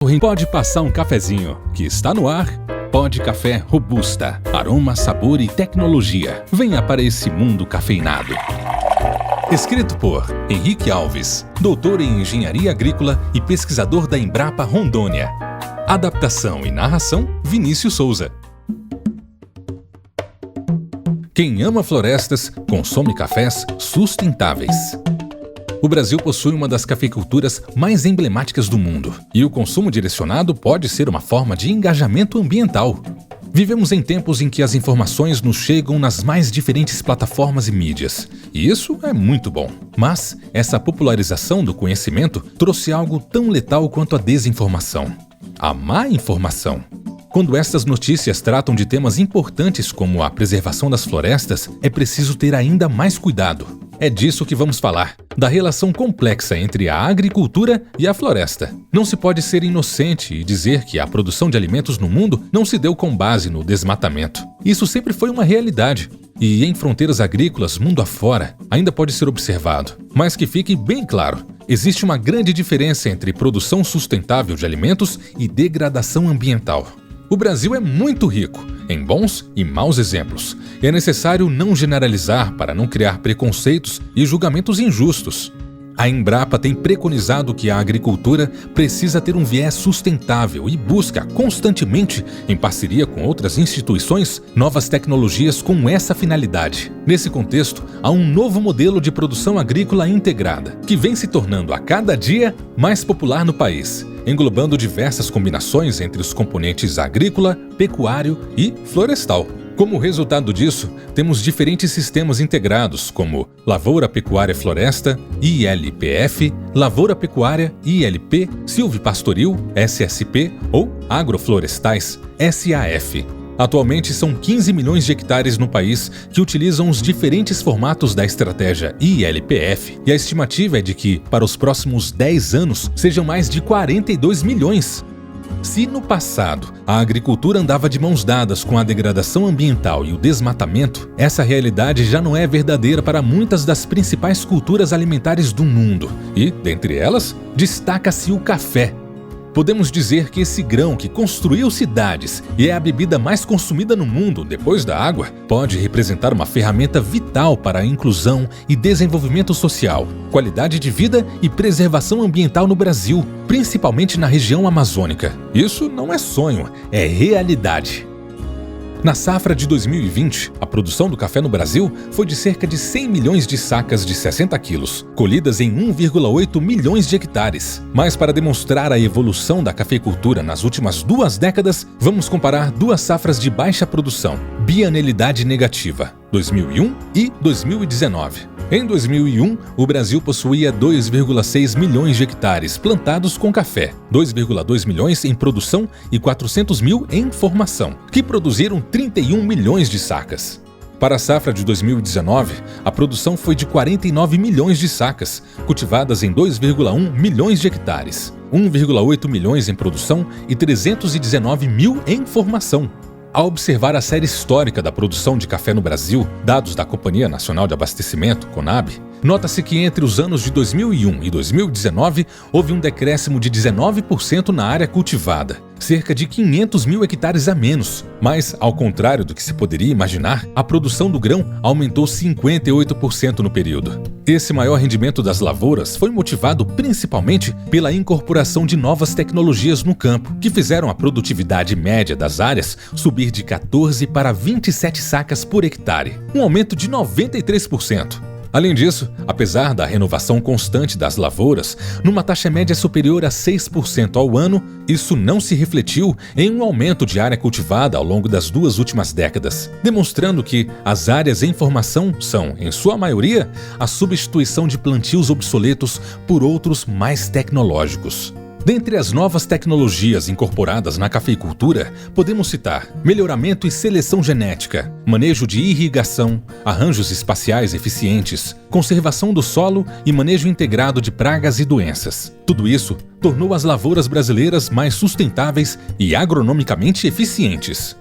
Pode passar um cafezinho, que está no ar. Pode Café Robusta, aroma, sabor e tecnologia. Venha para esse mundo cafeinado. Escrito por Henrique Alves, doutor em Engenharia Agrícola e pesquisador da Embrapa Rondônia. Adaptação e narração, Vinícius Souza. Quem ama florestas, consome cafés sustentáveis. O Brasil possui uma das cafeiculturas mais emblemáticas do mundo, e o consumo direcionado pode ser uma forma de engajamento ambiental. Vivemos em tempos em que as informações nos chegam nas mais diferentes plataformas e mídias, e isso é muito bom. Mas essa popularização do conhecimento trouxe algo tão letal quanto a desinformação: a má informação. Quando estas notícias tratam de temas importantes como a preservação das florestas, é preciso ter ainda mais cuidado. É disso que vamos falar, da relação complexa entre a agricultura e a floresta. Não se pode ser inocente e dizer que a produção de alimentos no mundo não se deu com base no desmatamento. Isso sempre foi uma realidade. E em fronteiras agrícolas, mundo afora, ainda pode ser observado. Mas que fique bem claro, existe uma grande diferença entre produção sustentável de alimentos e degradação ambiental. O Brasil é muito rico em bons e maus exemplos. E é necessário não generalizar para não criar preconceitos e julgamentos injustos. A Embrapa tem preconizado que a agricultura precisa ter um viés sustentável e busca constantemente, em parceria com outras instituições, novas tecnologias com essa finalidade. Nesse contexto, há um novo modelo de produção agrícola integrada, que vem se tornando a cada dia mais popular no país, englobando diversas combinações entre os componentes agrícola, pecuário e florestal. Como resultado disso, temos diferentes sistemas integrados, como Lavoura Pecuária Floresta, ILPF, Lavoura Pecuária, ILP, Silvipastoril, SSP ou Agroflorestais, SAF. Atualmente são 15 milhões de hectares no país que utilizam os diferentes formatos da estratégia ILPF, e a estimativa é de que, para os próximos 10 anos, sejam mais de 42 milhões. Se no passado a agricultura andava de mãos dadas com a degradação ambiental e o desmatamento, essa realidade já não é verdadeira para muitas das principais culturas alimentares do mundo. E, dentre elas, destaca-se o café. Podemos dizer que esse grão que construiu cidades e é a bebida mais consumida no mundo depois da água, pode representar uma ferramenta vital para a inclusão e desenvolvimento social, qualidade de vida e preservação ambiental no Brasil, principalmente na região amazônica. Isso não é sonho, é realidade. Na safra de 2020, a produção do café no Brasil foi de cerca de 100 milhões de sacas de 60 quilos, colhidas em 1,8 milhões de hectares. Mas para demonstrar a evolução da cafeicultura nas últimas 2 décadas, vamos comparar 2 safras de baixa produção, bienalidade negativa, 2001 e 2019. Em 2001, o Brasil possuía 2,6 milhões de hectares plantados com café, 2,2 milhões em produção e 400 mil em formação, que produziram 31 milhões de sacas. Para a safra de 2019, a produção foi de 49 milhões de sacas, cultivadas em 2,1 milhões de hectares, 1,8 milhões em produção e 319 mil em formação. Ao observar a série histórica da produção de café no Brasil, dados da Companhia Nacional de Abastecimento, CONAB, nota-se que entre os anos de 2001 e 2019 houve um decréscimo de 19% na área cultivada, cerca de 500 mil hectares a menos. Mas, ao contrário do que se poderia imaginar, a produção do grão aumentou 58% no período. Esse maior rendimento das lavouras foi motivado principalmente pela incorporação de novas tecnologias no campo, que fizeram a produtividade média das áreas subir de 14 para 27 sacas por hectare, um aumento de 93%. Além disso, apesar da renovação constante das lavouras, numa taxa média superior a 6% ao ano, isso não se refletiu em um aumento de área cultivada ao longo das 2 últimas décadas, demonstrando que as áreas em formação são, em sua maioria, a substituição de plantios obsoletos por outros mais tecnológicos. Dentre as novas tecnologias incorporadas na cafeicultura, podemos citar melhoramento e seleção genética, manejo de irrigação, arranjos espaciais eficientes, conservação do solo e manejo integrado de pragas e doenças. Tudo isso tornou as lavouras brasileiras mais sustentáveis e agronomicamente eficientes.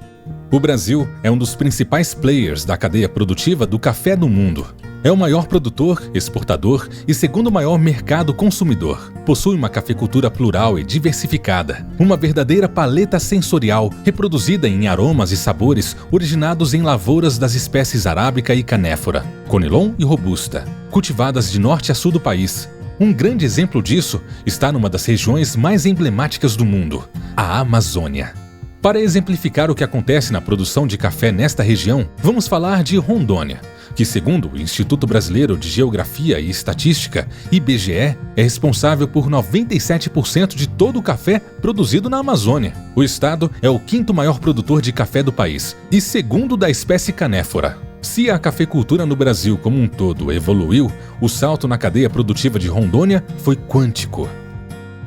O Brasil é um dos principais players da cadeia produtiva do café do mundo. É o maior produtor, exportador e segundo maior mercado consumidor. Possui uma cafeicultura plural e diversificada, uma verdadeira paleta sensorial reproduzida em aromas e sabores originados em lavouras das espécies arábica e canéfora, conilon e robusta, cultivadas de norte a sul do país. Um grande exemplo disso está numa das regiões mais emblemáticas do mundo, a Amazônia. Para exemplificar o que acontece na produção de café nesta região, vamos falar de Rondônia, que, segundo o Instituto Brasileiro de Geografia e Estatística, IBGE, é responsável por 97% de todo o café produzido na Amazônia. O estado é o quinto maior produtor de café do país e segundo da espécie canéfora. Se a cafeicultura no Brasil como um todo evoluiu, o salto na cadeia produtiva de Rondônia foi quântico.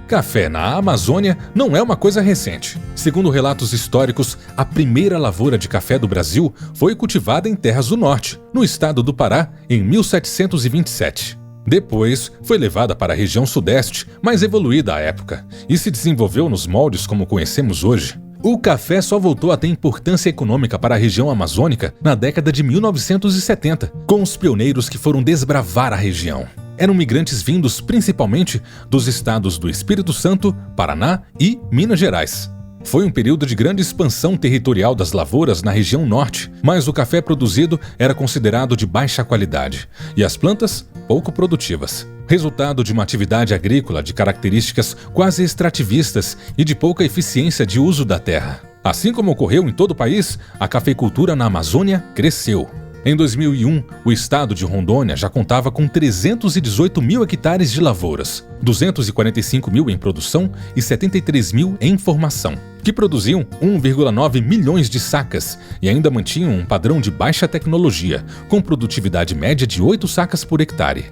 Café na Amazônia não é uma coisa recente. Segundo relatos históricos, a primeira lavoura de café do Brasil foi cultivada em terras do norte, no estado do Pará, em 1727. Depois, foi levada para a região sudeste, mais evoluída à época, e se desenvolveu nos moldes como conhecemos hoje. O café só voltou a ter importância econômica para a região amazônica na década de 1970, com os pioneiros que foram desbravar a região. Eram migrantes vindos principalmente dos estados do Espírito Santo, Paraná e Minas Gerais. Foi um período de grande expansão territorial das lavouras na região norte, mas o café produzido era considerado de baixa qualidade e as plantas pouco produtivas. Resultado de uma atividade agrícola de características quase extrativistas e de pouca eficiência de uso da terra. Assim como ocorreu em todo o país, a cafeicultura na Amazônia cresceu. Em 2001, o estado de Rondônia já contava com 318 mil hectares de lavouras, 245 mil em produção e 73 mil em formação, que produziam 1,9 milhões de sacas e ainda mantinham um padrão de baixa tecnologia, com produtividade média de 8 sacas por hectare.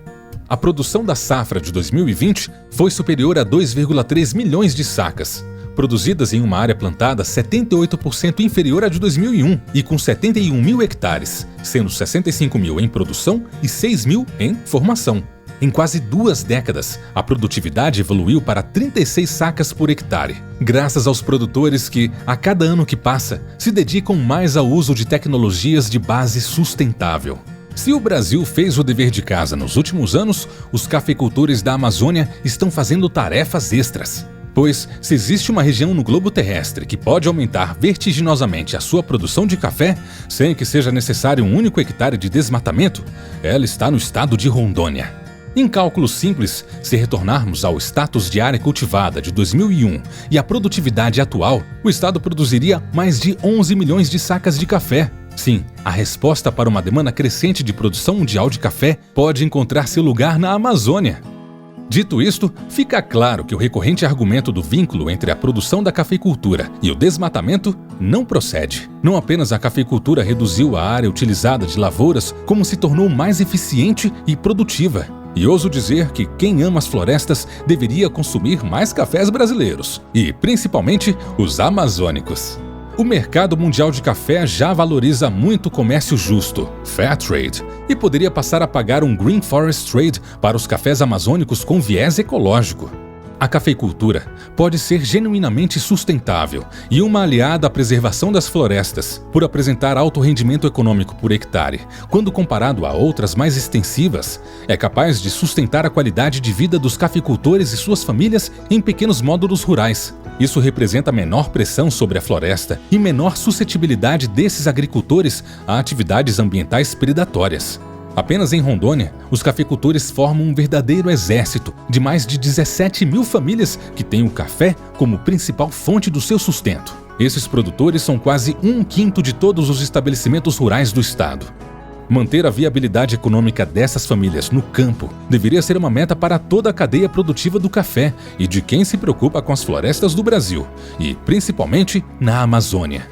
A produção da safra de 2020 foi superior a 2,3 milhões de sacas, produzidas em uma área plantada 78% inferior à de 2001 e com 71 mil hectares, sendo 65 mil em produção e 6 mil em formação. Em quase 2 décadas, a produtividade evoluiu para 36 sacas por hectare, graças aos produtores que, a cada ano que passa, se dedicam mais ao uso de tecnologias de base sustentável. Se o Brasil fez o dever de casa nos últimos anos, os cafeicultores da Amazônia estão fazendo tarefas extras. Pois, se existe uma região no globo terrestre que pode aumentar vertiginosamente a sua produção de café, sem que seja necessário um único hectare de desmatamento, ela está no estado de Rondônia. Em cálculos simples, se retornarmos ao status de área cultivada de 2001 e a produtividade atual, o estado produziria mais de 11 milhões de sacas de café. Sim, a resposta para uma demanda crescente de produção mundial de café pode encontrar seu lugar na Amazônia. Dito isto, fica claro que o recorrente argumento do vínculo entre a produção da cafeicultura e o desmatamento não procede. Não apenas a cafeicultura reduziu a área utilizada de lavouras, como se tornou mais eficiente e produtiva. E ouso dizer que quem ama as florestas deveria consumir mais cafés brasileiros, e principalmente os amazônicos. O mercado mundial de café já valoriza muito o comércio justo, Fair Trade, e poderia passar a pagar um Green Forest Trade para os cafés amazônicos com viés ecológico. A cafeicultura pode ser genuinamente sustentável e uma aliada à preservação das florestas, por apresentar alto rendimento econômico por hectare, quando comparado a outras mais extensivas, é capaz de sustentar a qualidade de vida dos cafeicultores e suas famílias em pequenos módulos rurais. Isso representa menor pressão sobre a floresta e menor suscetibilidade desses agricultores a atividades ambientais predatórias. Apenas em Rondônia, os cafeicultores formam um verdadeiro exército de mais de 17 mil famílias que têm o café como principal fonte do seu sustento. Esses produtores são quase 1/5 de todos os estabelecimentos rurais do estado. Manter a viabilidade econômica dessas famílias no campo deveria ser uma meta para toda a cadeia produtiva do café e de quem se preocupa com as florestas do Brasil, e principalmente na Amazônia.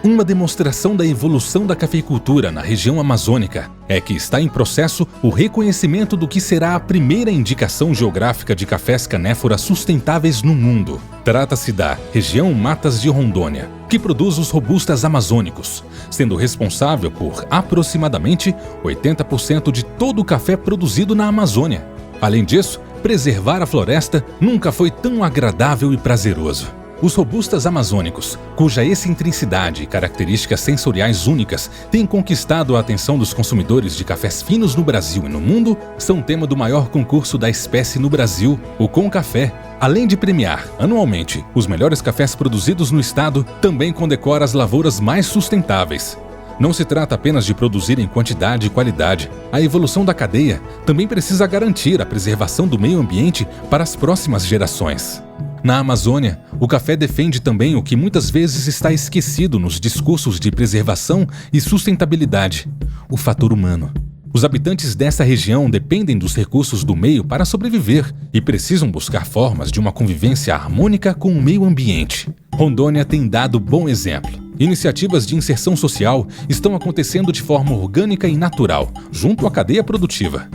Uma demonstração da evolução da cafeicultura na região amazônica é que está em processo o reconhecimento do que será a primeira indicação geográfica de cafés canéfora sustentáveis no mundo. Trata-se da região Matas de Rondônia, que produz os robustas amazônicos, sendo responsável por aproximadamente 80% de todo o café produzido na Amazônia. Além disso, preservar a floresta nunca foi tão agradável e prazeroso. Os robustas amazônicos, cuja excentricidade e características sensoriais únicas têm conquistado a atenção dos consumidores de cafés finos no Brasil e no mundo, são tema do maior concurso da espécie no Brasil, o Concafé. Além de premiar, anualmente, os melhores cafés produzidos no estado, também condecora as lavouras mais sustentáveis. Não se trata apenas de produzir em quantidade e qualidade. A evolução da cadeia também precisa garantir a preservação do meio ambiente para as próximas gerações. Na Amazônia, o café defende também o que muitas vezes está esquecido nos discursos de preservação e sustentabilidade: o fator humano. Os habitantes dessa região dependem dos recursos do meio para sobreviver e precisam buscar formas de uma convivência harmônica com o meio ambiente. Rondônia tem dado bom exemplo. Iniciativas de inserção social estão acontecendo de forma orgânica e natural, junto à cadeia produtiva.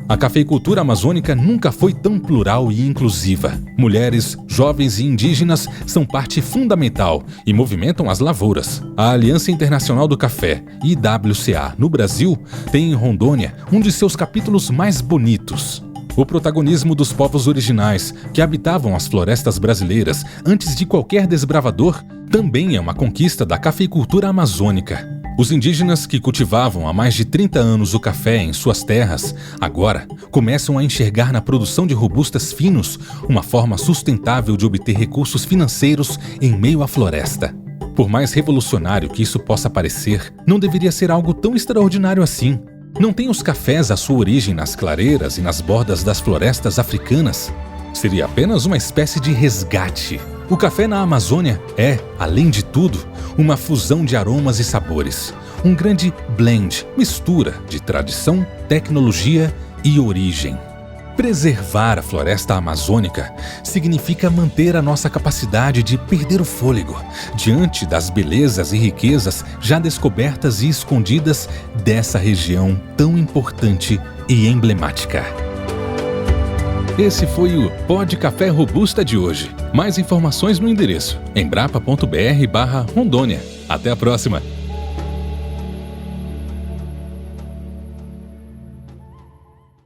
A cafeicultura amazônica nunca foi tão plural e inclusiva. Mulheres, jovens e indígenas são parte fundamental e movimentam as lavouras. A Aliança Internacional do Café, IWCA, no Brasil, tem em Rondônia um de seus capítulos mais bonitos. O protagonismo dos povos originais que habitavam as florestas brasileiras antes de qualquer desbravador também é uma conquista da cafeicultura amazônica. Os indígenas que cultivavam há mais de 30 anos o café em suas terras, agora começam a enxergar na produção de robustas finos uma forma sustentável de obter recursos financeiros em meio à floresta. Por mais revolucionário que isso possa parecer, não deveria ser algo tão extraordinário assim. Não tem os cafés a sua origem nas clareiras e nas bordas das florestas africanas? Seria apenas uma espécie de resgate. O café na Amazônia é, além de tudo, uma fusão de aromas e sabores. Um grande blend, mistura de tradição, tecnologia e origem. Preservar a floresta amazônica significa manter a nossa capacidade de perder o fôlego diante das belezas e riquezas já descobertas e escondidas dessa região tão importante e emblemática. Esse foi o Pod Café Robusta de hoje. Mais informações no endereço embrapa.br/Rondônia. Até a próxima!